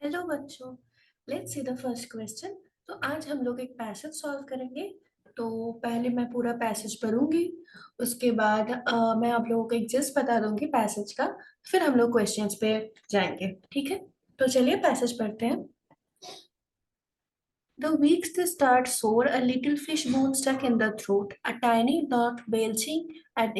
Hello बच्चों। Let's see the first question. तो आज हम लोग एक पैसेज सॉल्व करेंगे। तो पहले मैं पूरा पैसेज पढ़ूंगी। उसके बाद मैं आप लोगों को एक जिस्ट बता दूंगी पैसेज का। फिर हम लोग क्वेश्चंस पे जाएंगे, ठीक है? तो चलिए पैसेज पढ़ते हैं। The weeks they start sore, a little fish bone stuck in the throat, a tiny knot belching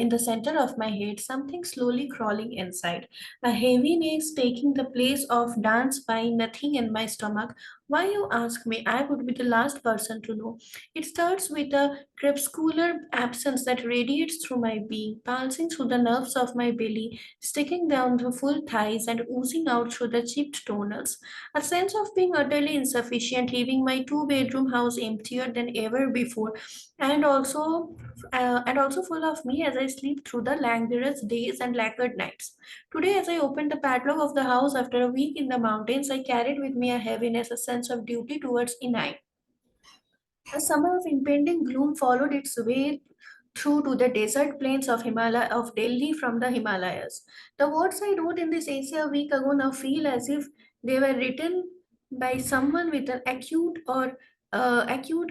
in the center of my head, something slowly crawling inside, a heaviness taking the place of dance by nothing in my stomach. Why, you ask me? I would be the last person to know. It starts with a crepuscular absence that radiates through my being, pulsing through the nerves of my belly, sticking down the full thighs, and oozing out through the chipped tonals. A sense of being utterly insufficient, leaving my two-bedroom house emptier than ever before, and also full of me as I sleep through the languorous days and lacquered nights. Today, as I opened the padlock of the house after a week in the mountains, I carried with me a heaviness, a sense of duty towards Inai. A summer of impending gloom followed its way through to the desert plains of Delhi from the Himalayas. The words I wrote in this essay a week ago now feel as if they were written by someone with an acute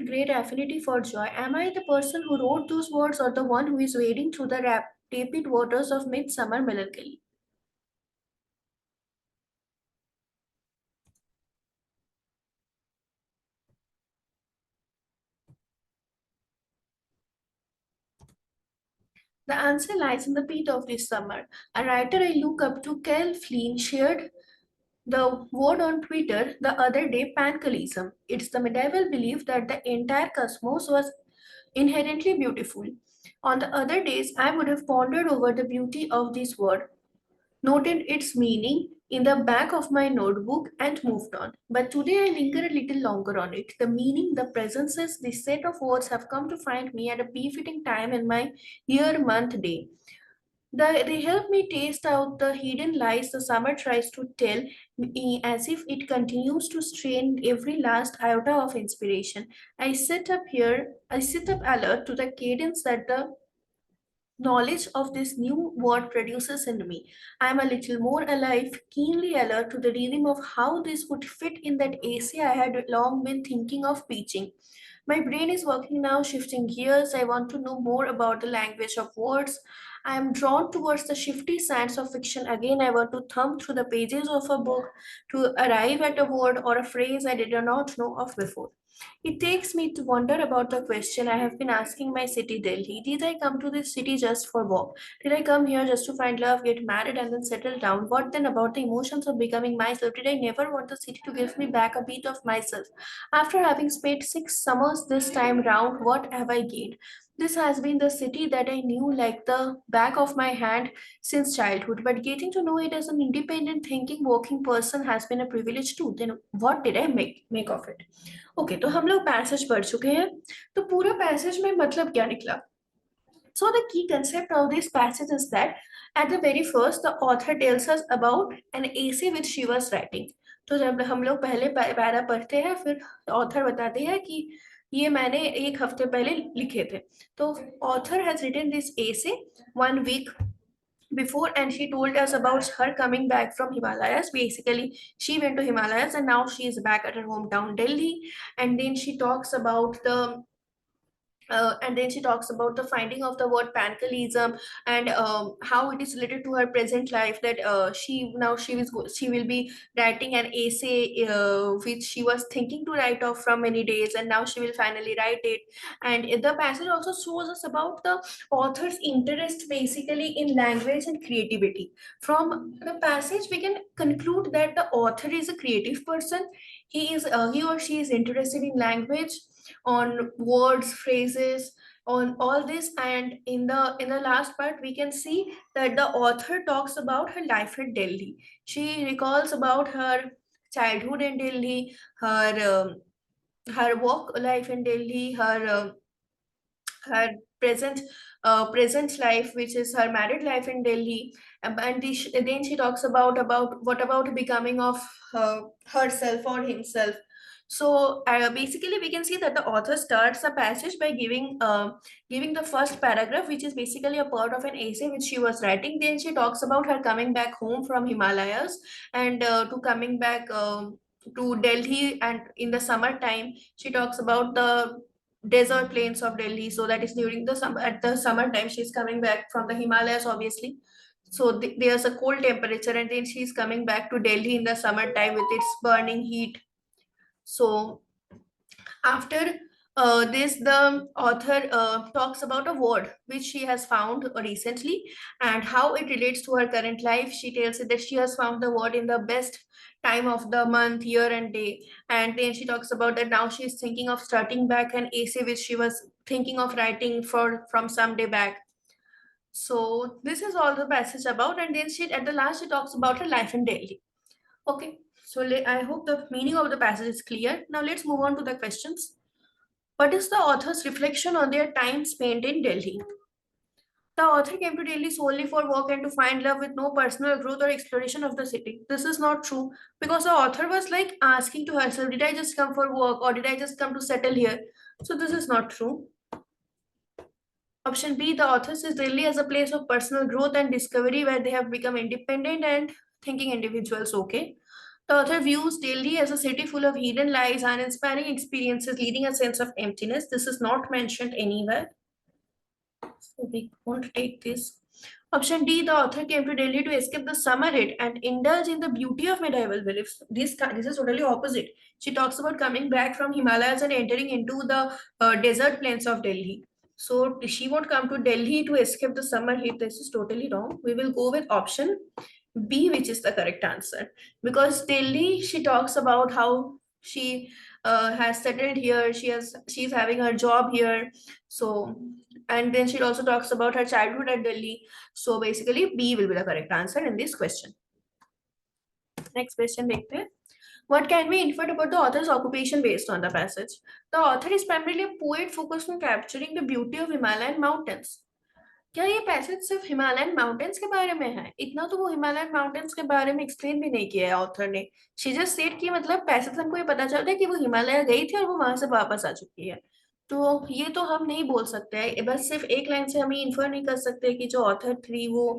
great affinity for joy. Am I the person who wrote those words, or the one who is wading through the tepid waters of midsummer melancholy? The answer lies in the beat of this summer. A writer I look up to, Cal Flynn, shared the word on Twitter the other day, pancalism. It's the medieval belief that the entire cosmos was inherently beautiful. On the other days, I would have pondered over the beauty of this word, noted its meaning in the back of my notebook, and moved on. But today I linger a little longer on it. The meaning, the presences, this set of words have come to find me at a befitting time in my year, month, day. They help me taste out the hidden lies the summer tries to tell me as if it continues to strain every last iota of inspiration. I sit up alert to the cadence that the knowledge of this new word produces in me. I am a little more alive, keenly alert to the rhythm of how this would fit in that AC I had long been thinking of pitching. My brain is working now, shifting gears. I want to know more about the language of words. I am drawn towards the shifty sands of fiction. Again, I want to thumb through the pages of a book to arrive at a word or a phrase I did not know of before. It takes me to wonder about the question I have been asking my city, Delhi. Did I come to this city just for walk? Did I come here just to find love, get married, and then settle down? What then about the emotions of becoming myself? Did I never want the city to give me back a bit of myself? After having spent 6 summers this time round, what have I gained? This has been the city that I knew like the back of my hand since childhood, but getting to know it as an independent, thinking, working person has been a privilege too. Then what did I make of it? Okay, तो हम लोग passage पढ़ चुके हैं। तो पूरा passage में मतलब क्या निकला? So the key concept of this passage is that at the very first the author tells us about an essay which she was writing. तो जब हम लोग पहले पैरा पढ़ते हैं, फिर ऑथर बताते हैं कि ये मैंने एक हफ्ते पहले लिखे थे। तो author has written this essay 1 week before, and she told us about her coming back from Himalayas. Basically, she went to Himalayas and now she is back at her hometown Delhi. And then she talks about the finding of the word pancalism, and how it is related to her present life, that she will be writing an essay which she was thinking to write off from many days, and now she will finally write it. And the passage also shows us about the author's interest basically in language and creativity. From the passage we can conclude that the author is a creative person. He or she is interested in language, on words, phrases, on all this. And in the last part we can see that the author talks about her life in Delhi. She recalls about her childhood in Delhi, her work life in Delhi, her present life, which is her married life in Delhi. Then she talks about what about becoming of herself or himself. So basically, we can see that the author starts the passage by giving the first paragraph, which is basically a part of an essay which she was writing. Then she talks about her coming back home from Himalayas and to coming back to Delhi, and in the summertime, she talks about the desert plains of Delhi. So that is during the summer. At the summertime, she's coming back from the Himalayas, obviously. So there's a cold temperature, and then she's coming back to Delhi in the summertime with its burning heat. So after this, the author talks about a word which she has found recently and how it relates to her current life. She tells it that she has found the word in the best time of the month, year, and day. And then she talks about that now she's thinking of starting back an essay which she was thinking of writing for from some day back. So this is all the passage about, and then she at the last she talks about her life in Delhi. Okay, so I hope the meaning of the passage is clear. Now let's move on to the questions. What is the author's reflection on their time spent in Delhi? The author came to Delhi solely for work and to find love with no personal growth or exploration of the city. This is not true because the author was like asking to herself, did I just come for work or did I just come to settle here? So this is not true. Option B, the author sees Delhi as a place of personal growth and discovery where they have become independent and thinking individuals. Okay. The author views Delhi as a city full of hidden lies and inspiring experiences, leading a sense of emptiness. This is not mentioned anywhere. So we won't take this. Option D, the author came to Delhi to escape the summer heat and indulge in the beauty of medieval beliefs. This is totally opposite. She talks about coming back from Himalayas and entering into the desert plains of Delhi. So she won't come to Delhi to escape the summer heat. This is totally wrong. We will go with option B, which is the correct answer. Because Delhi, she talks about how she has settled here. She's having her job here. So and then she also talks about her childhood at Delhi. So basically, B will be the correct answer in this question. Next question, देखते हैं. What can we infer about the author's occupation based on the passage? The author is primarily a poet focused on capturing the beauty of Himalayan mountains. क्या ये passage सिर्फ Himalayan mountains के बारे में है? इतना तो वो हिमालयन माउंटेन्स के बारे में एक्सप्लेन भी नहीं किया है ऑथर ने. शी जस्ट सेड कि मतलब पैसेज हमको ये पता चलता है कि वो हिमालय गई थी और वो वहां से वापस आ चुकी है. तो ये तो हम नहीं बोल सकते हैं. बस सिर्फ एक लाइन से हम ये इन्फर नहीं कर सकते कि जो ऑथर थी वो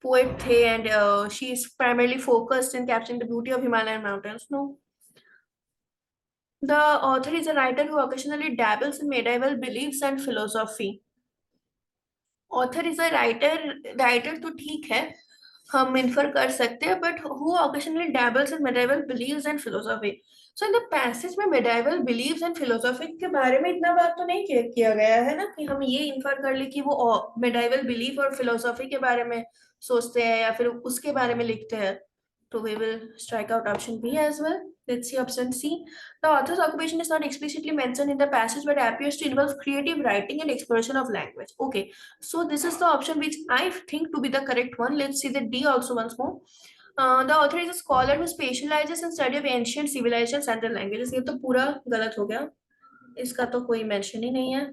पोएट थे and she is primarily focused in capturing the beauty of Himalayan mountains. No. The author is a writer who occasionally dabbles in medieval beliefs and philosophy. Author is a writer तो ठीक है, हम infer कर सकते हैं, but who occasionally dabbles in medieval beliefs and philosophy. So in the passage में medieval beliefs and philosophy के बारे में इतना बात तो नहीं किया गया है ना कि हम ये इन्फर कर ले कि वो मेडिवल बिलीफ और फिलोसॉफी के बारे में सोचते हैं या फिर उसके बारे में लिखते हैं. So we will strike out option B as well. Let's see option C. The author's occupation is not explicitly mentioned in the passage but appears to involve creative writing and exploration of language. Okay, so this is the option which I think to be the correct one. Let's see the D also once more. The author is a scholar who specializes in study of ancient civilizations and their languages. ये तो पूरा गलत हो गया, इसका तो कोई mention ही नहीं है.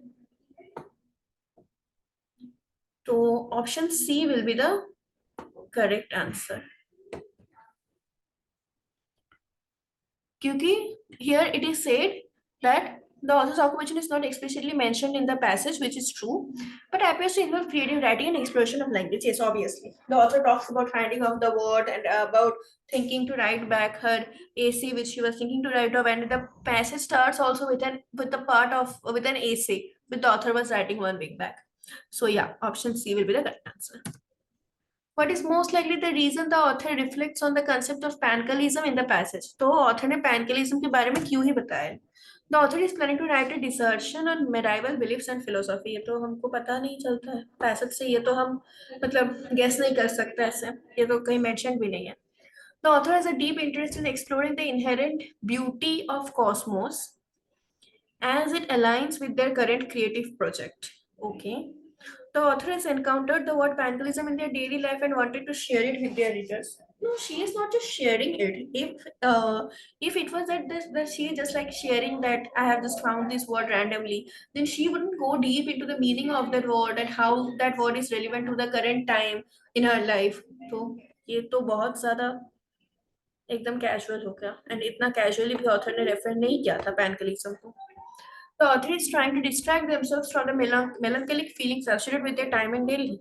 तो option C will be the correct answer. क्योंकि here it is said that the author's occupation is not explicitly mentioned in the passage, which is true, but appears to involve creative writing and exploration of language. Yes, obviously. The author talks about finding of the word and about thinking to write back her essay, which she was thinking to write of, and the passage starts also with the part of with an essay, which the author was writing 1 week back. So yeah, option C will be the correct answer. What is most likely the reason the author reflects on the concept of pancalism in the passage? तो author ने pancalism के बारे में क्यों ही बताया? The author is planning to write a dissertation on medieval beliefs and philosophy. ये तो हमको पता नहीं चलता है passage से, ये तो हम मतलब guess नहीं कर सकते ऐसे, ये तो कहीं mention भी नहीं है. The author has a deep interest in exploring the inherent beauty of cosmos as it aligns with their current creative project. Okay. The author has encountered the word vandalism in their daily life and wanted to share it with their readers. No, she is not just sharing it. If it was that she is just like sharing that I have just found this word randomly, then she wouldn't go deep into the meaning of that word and how that word is relevant to the current time in her life. तो ये तो बहुत ज़्यादा एकदम casual हो गया, and इतना casually भी ऑथर ने रेफर नहीं किया था पैनकलिज्म को. The author is trying to distract themselves from the melancholic feelings associated with their time in Delhi.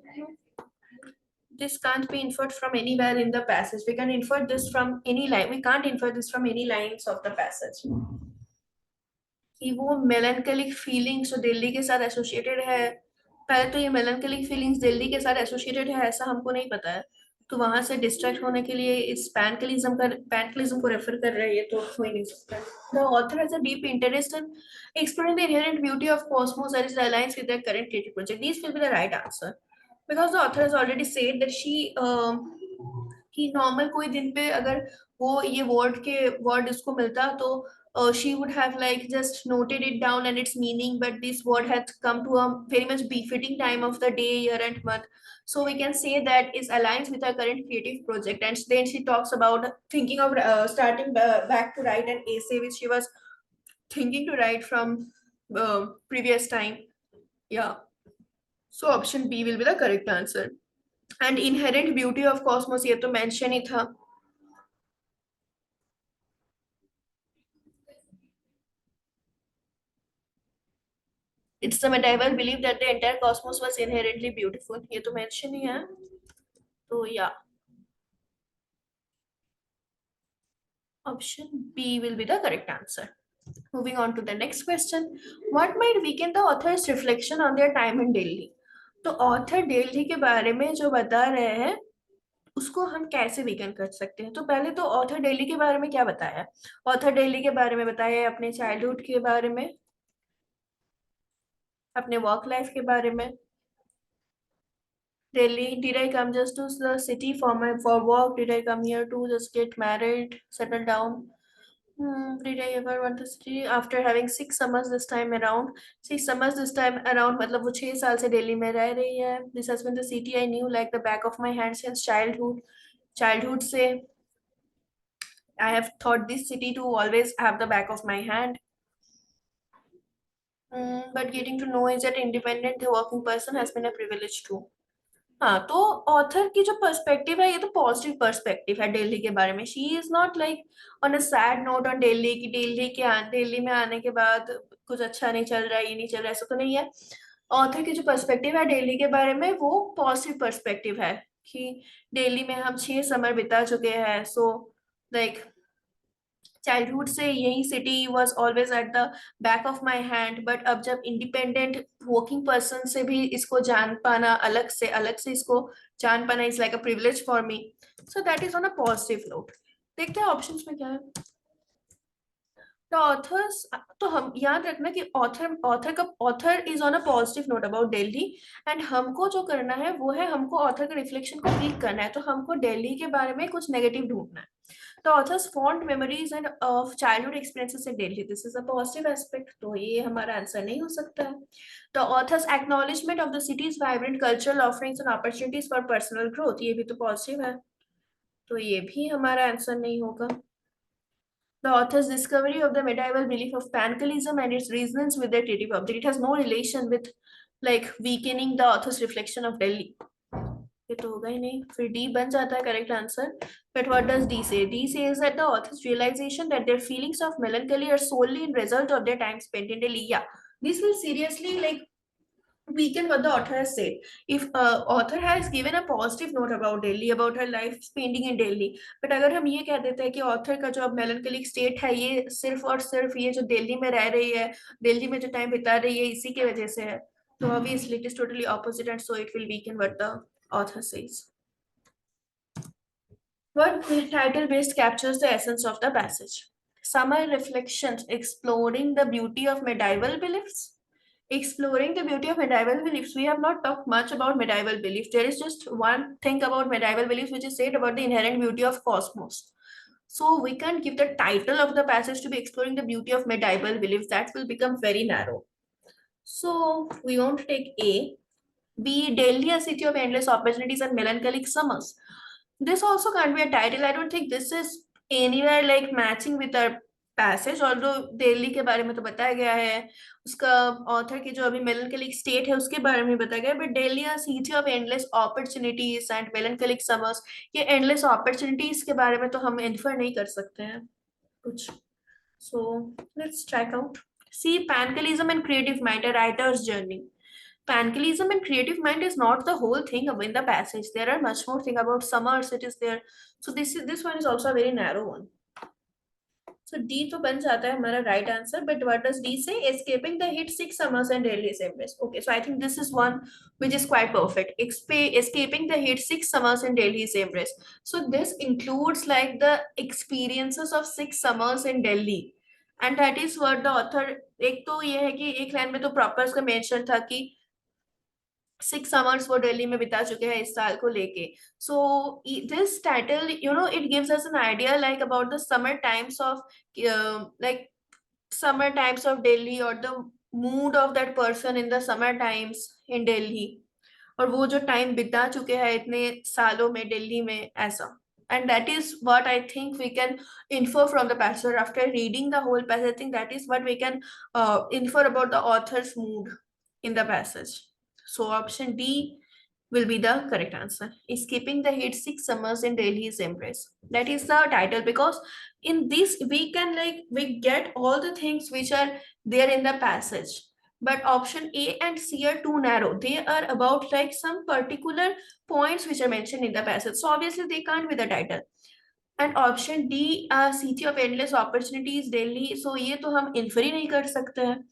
This can't be inferred from anywhere in the passage. We can infer this from any line. We can't infer this from any lines of the passage. कि वो मेलनकलिक feelings जो दिल्ली के साथ associated है. पहले तो ये मेलनकलिक feelings Delhi के साथ एसोसिएटेड है ऐसा हमको नहीं पता है. तो वहां से डिस्ट्रैक्ट होने के लिए इस पैनकलिज्म को रेफर कर रहे हैं, ये तो हो ही नहीं सकता. The author has a deep interest in exploring the inherent beauty of cosmos that is aligns with their current creative project. These will be the right answer because the author has already said that she कि normal कोई दिन पे अगर वो ये word इसको मिलता तो she would have like just noted it down and its meaning, but this word has come to a very much befitting time of the day, year, and month. So we can say that is aligns with her current creative project. And then she talks about thinking of starting back to write an essay which she was thinking to write from previous time. Yeah. So option B will be the correct answer. And inherent beauty of cosmos ये तो mention ही था. It's the medieval belief that the entire cosmos was inherently beautiful. ये तो mention ही है. तो yeah, option B will be the correct answer. Moving on to the next question. What might weaken the author's reflection on their time in Delhi? तो author Delhi के बारे में जो बता रहे हैं उसको हम कैसे वीगन कर सकते हैं. तो पहले तो ऑथर दिल्ली के बारे में क्या बताया. ऑथर दिल्ली के बारे में बताया है अपने चाइल्डहुड के बारे में, अपने वर्क लाइफ के बारे में. Delhi, did I come just to the city for work? Did I come here to just get married, settle down? Did I ever want to city after having 6 summers this time around? 6 summers this time around मतलब वो 6 साल से दिल्ली में रह रही है. This has been the city I knew like the back of my hand since childhood. Childhood से I have thought this city to always have the back of my hand. But getting to know is that independent working person has been a privilege too. हाँ, तो author की जो perspective है ये तो positive perspective है दिल्ली के बारे में. She is not like on a sad note on Delhi कि दिल्ली में आने के बाद कुछ अच्छा नहीं चल रहा है, ये नहीं चल रहा है, ऐसा तो नहीं है. ऑथर की जो पर्सपेक्टिव है दिल्ली के बारे में वो पॉजिटिव पर्सपेक्टिव है कि दिल्ली में हम 6 समर बिता चुके हैं. सो लाइक चाइल्डहुड से यही city was always at the back of my hand, but अब जब इंडिपेंडेंट वर्किंग पर्सन से भी इसको जान पाना, अलग से इसको जान पाना is like a privilege for me. So that is on a positive note. देखते हैं ऑप्शंस में क्या है. द ऑथर्स, तो हम याद रखना कि author is on a positive note about Delhi. And हमको जो करना है वो है हमको ऑथर के रिफ्लेक्शन को रीड करना है. तो हमको दिल्ली के बारे में कुछ नेगेटिव ढूंढना है. The author's fond memories and of childhood experiences in Delhi. This is a positive aspect. तो ये हमारा आंसर नहीं हो सकता है. The author's acknowledgement of the city's vibrant cultural offerings and opportunities for personal growth. ये भी तो positive है. तो ये भी हमारा आंसर नहीं होगा. The author's discovery of the medieval belief of panicalism and its resonance with their creative object. It has no relation with like weakening the author's reflection of Delhi. ये तो होगा ही नहीं. फिर डी बन जाता है correct answer. But what does D say? D says that the author's realisation that their feelings of melancholy are solely in result of their time spent in Delhi. Yeah, this will seriously like weaken what the author has said. If author has given a positive note about Delhi, about her life spending in Delhi, but अगर हम ये कह देते हैं कि author का जो अब melancholic state है ये सिर्फ और सिर्फ ये जो दिल्ली में रह रही है, दिल्ली में जो टाइम बिता रही है इसी के वजह से है, तो obviously it is totally opposite and so it will weaken what the author says. What title best captures the essence of the passage? Summer reflections exploring the beauty of medieval beliefs. Exploring the beauty of medieval beliefs. We have not talked much about medieval beliefs. There is just one thing about medieval beliefs which is said about the inherent beauty of cosmos. So we can't give the title of the passage to be exploring the beauty of medieval beliefs. That will become very narrow. So we won't take A. B. Delhi, a city of endless opportunities and melancholic summers. This also can't be a title. I don't think this is anywhere like matching with our passage although Delhi के बारे में तो बताया गया है, उसका author की जो अभी मेलनकलिक स्टेट है उसके बारे में बताया गया है, but Delhi a city of endless opportunities and melancholic summers, ये एंडलेस अपॉर्चुनिटीज के बारे में तो हम इन्फर नहीं कर सकते हैं कुछ. So let's check out. See, pancalism and creative mind, a writer's journey. Pancalism and creative mind is not the whole thing in the passage. There are much more thing about summers. It is there. So this one is also a very narrow one. So D तो बन जाता है हमारा right answer. But what does D say? Escaping the heat, 6 summers and Delhi's embrace. Okay, so I think this is one which is quite perfect. Escaping the heat, 6 summers and Delhi's embrace. So this includes like the experiences of 6 summers in Delhi. And that is what the author, एक तो ये है कि एक line में तो proper उसका mention था कि 6 summers वो दिल्ली में बिता चुके हैं इस साल को लेके. So this title it gives us an idea like about the summer times of like summer times of Delhi or the mood of that person in the summer times in Delhi, और वो जो time बिता चुके हैं इतने सालों में दिल्ली में ऐसा. And that is what I think we can infer from the passage. After reading the whole passage, I think that is what we can infer about the author's mood in the passage. So option D will be the correct answer. Escaping the heat, 6 summers in Delhi's embrace. That is the title, because in this we can we get all the things which are there in the passage. But option A and C are too narrow. They are about like some particular points which are mentioned in the passage. So obviously they can't be the title. And option D, city of endless opportunities, Delhi. So ये तो हम infer ही नहीं कर सकते हैं.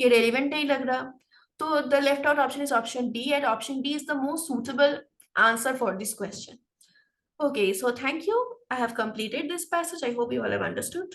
ये relevant नहीं लग रहा. So the left out option is option D, and option D is the most suitable answer for this question. Okay, so thank you. I have completed this passage. I hope you all have understood.